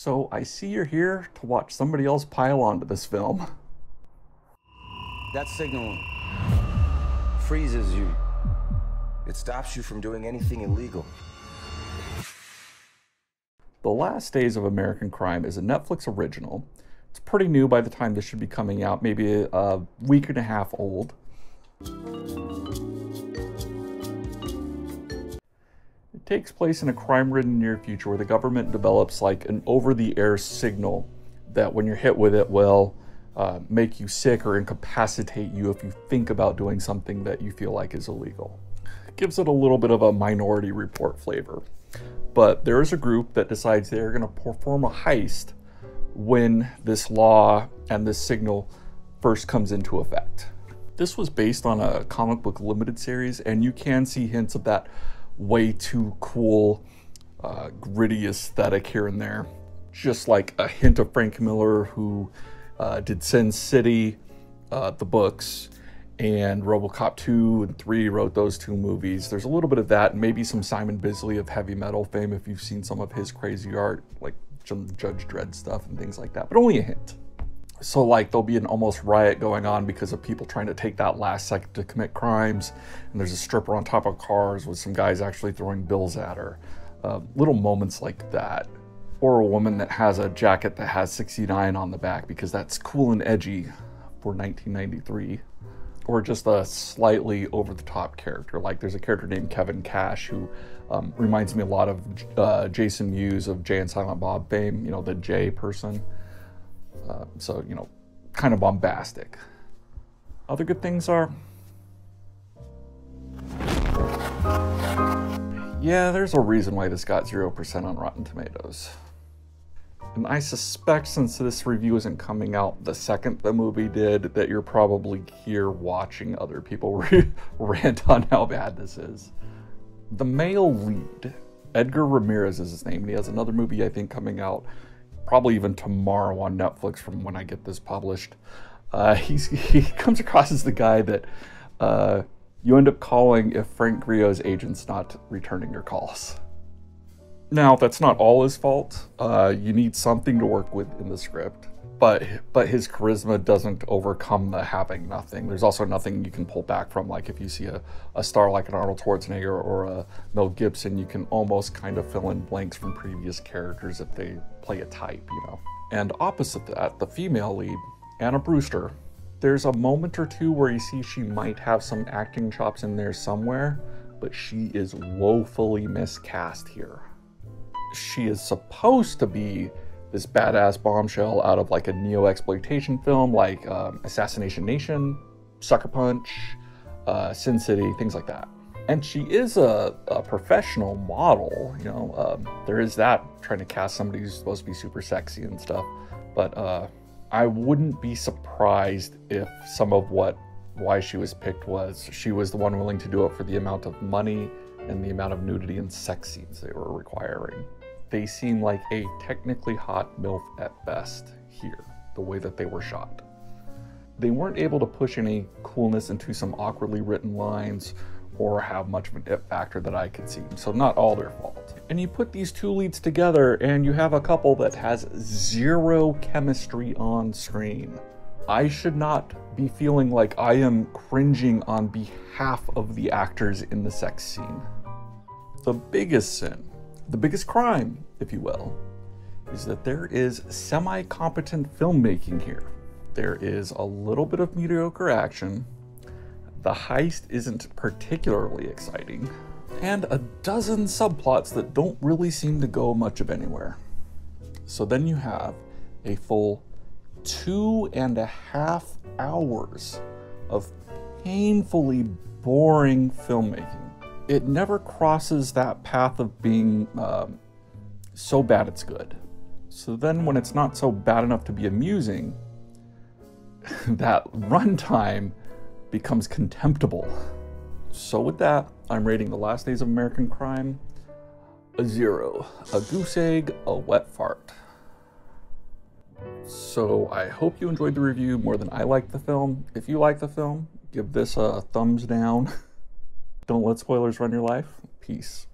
So I see you're here to watch somebody else pile onto this film. That signal freezes you. It stops you from doing anything illegal. The Last Days of American Crime is a Netflix original. It's pretty new by the time this should be coming out, maybe a week and a half old. It takes place in a crime-ridden near future where the government develops like an over-the-air signal that when you're hit with it will make you sick or incapacitate you if you think about doing something that you feel like is illegal. It gives it a little bit of a Minority Report flavor. But there is a group that decides they're going to perform a heist when this law and this signal first comes into effect. This was based on a comic book limited series, and you can see hints of that way too cool, gritty aesthetic here and there. Just like a hint of Frank Miller, who did Sin City, the books, and RoboCop 2 and 3 wrote those two movies. There's a little bit of that, and maybe some Simon Bisley of heavy metal fame if you've seen some of his crazy art, like Judge Dredd stuff and things like that, but only a hint. So like there'll be an almost riot going on because of people trying to take that last second to commit crimes, and there's a stripper on top of cars with some guys actually throwing bills at her. Little moments like that. Or a woman that has a jacket that has 69 on the back because that's cool and edgy for 1993. Or just a slightly over-the-top character. Like there's a character named Kevin Cash who reminds me a lot of Jason Mewes of Jay and Silent Bob fame, you know, the Jay person. So, you know, kind of bombastic. Other good things are... yeah, there's a reason why this got 0% on Rotten Tomatoes. And I suspect since this review isn't coming out the second the movie did, that you're probably here watching other people rant on how bad this is. The male lead, Edgar Ramirez is his name, and he has another movie I think coming out probably even tomorrow on Netflix from when I get this published. He comes across as the guy that you end up calling if Frank Grillo's agent's not returning your calls. Now, that's not all his fault. You need something to work with in the script, but his charisma doesn't overcome the having nothing. There's also nothing you can pull back from, like if you see a star like an Arnold Schwarzenegger or a Mel Gibson, you can almost kind of fill in blanks from previous characters if they play a type, you know. And opposite that, the female lead, Anna Brewster, there's a moment or two where you see she might have some acting chops in there somewhere, but she is woefully miscast here. She is supposed to be this badass bombshell out of like a neo-exploitation film like Assassination Nation, Sucker Punch, Sin City, things like that. And she is a professional model, you know, there is that, trying to cast somebody who's supposed to be super sexy and stuff, but I wouldn't be surprised if some of why she was picked was she was the one willing to do it for the amount of money and the amount of nudity and sex scenes they were requiring. They seem like a technically hot MILF at best here, the way that they were shot. They weren't able to push any coolness into some awkwardly written lines or have much of an it factor that I could see, so not all their fault. And you put these two leads together and you have a couple that has zero chemistry on screen. I should not be feeling like I am cringing on behalf of the actors in the sex scene. The biggest sin, the biggest crime, if you will, is that there is semi-competent filmmaking here. There is a little bit of mediocre action, the heist isn't particularly exciting, and a dozen subplots that don't really seem to go much of anywhere. So then you have a full 2.5 hours of painfully boring filmmaking. It never crosses that path of being so bad it's good. So then when it's not so bad enough to be amusing, that runtime becomes contemptible. So with that, I'm rating The Last Days of American Crime a 0. A goose egg, a wet fart. So I hope you enjoyed the review more than I liked the film. If you like the film, give this a thumbs down. Don't let spoilers run your life. Peace.